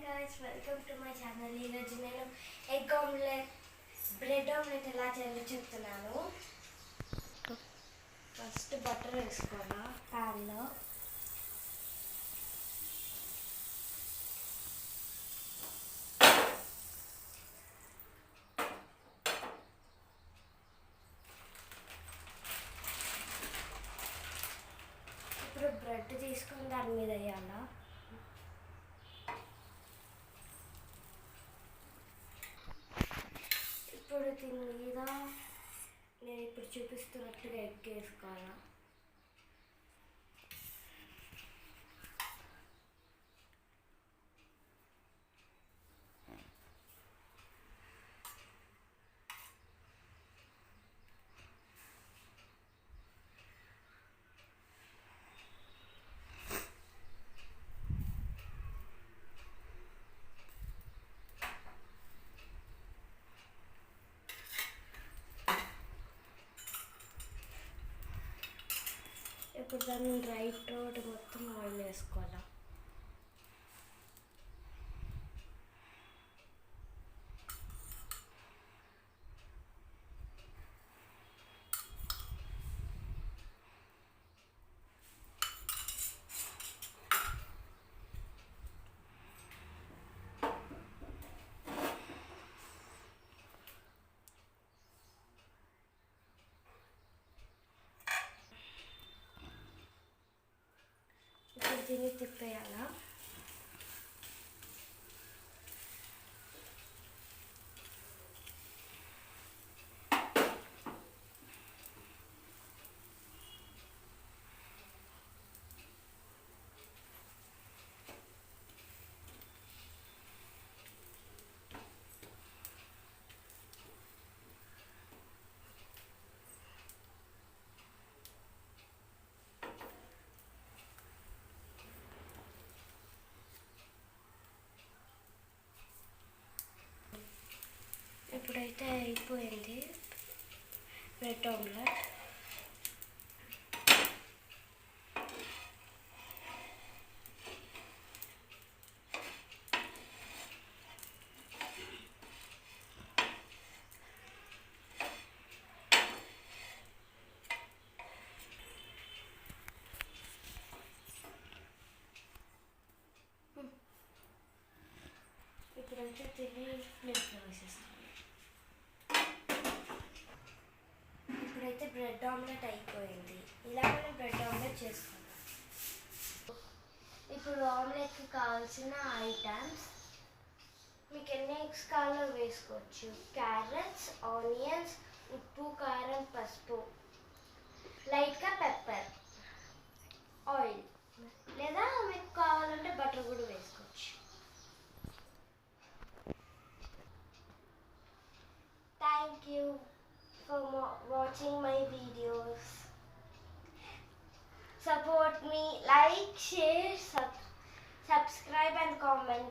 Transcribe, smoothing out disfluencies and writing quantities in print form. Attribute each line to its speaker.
Speaker 1: guys, welcome to my channel. ఈరోజు నేను egg omelette bread omelette ఎలా చేయాలో చెప్తున్నాను. ఫస్ట్ బటర్ వేసుకోవాలా ప్యాన్లో. ఇప్పుడు బ్రెడ్ తీసుకొని దాని మీద వేయాలా. ఇప్పుడు దీని మీద నేను ఇప్పుడు చూపిస్తున్నట్లుగా ఎగ్ వేసుకోవాలా. ఇప్పుడు దాన్ని రైట్ రోడ్ మొత్తం ఆయిల్ వేసుకోవాలా. ఇప్పుడు దీన్ని తిప్పేయాలా. ఇప్పుడైతే అయిపోయింది బ్రెడ్ ఆమ్లెట్. ఇప్పుడైతే తిని ప్లేట్లో వేసేస్తాను. ఇప్పుడైతే బ్రెడ్ ఆమ్లెట్ అయిపోయింది. ఇలా మనం బ్రెడ్ ఆమ్లెట్ చేసుకుందాం. ఇప్పుడు ఆమ్లెట్కి కావాల్సిన ఐటమ్స్ మీకు ఎన్ని ఎగ్స్ కావాలో వేసుకోవచ్చు. క్యారెట్స్, ఆనియన్స్, ఉప్పు, కారం, పసుపు, లైట్గా పెప్పర్, ఆయిల్, లేదా మీకు కావాలంటే బటర్ కూడా వేసుకోవచ్చు. Thank you for watching my videos. Support me, like, share, subscribe and comment.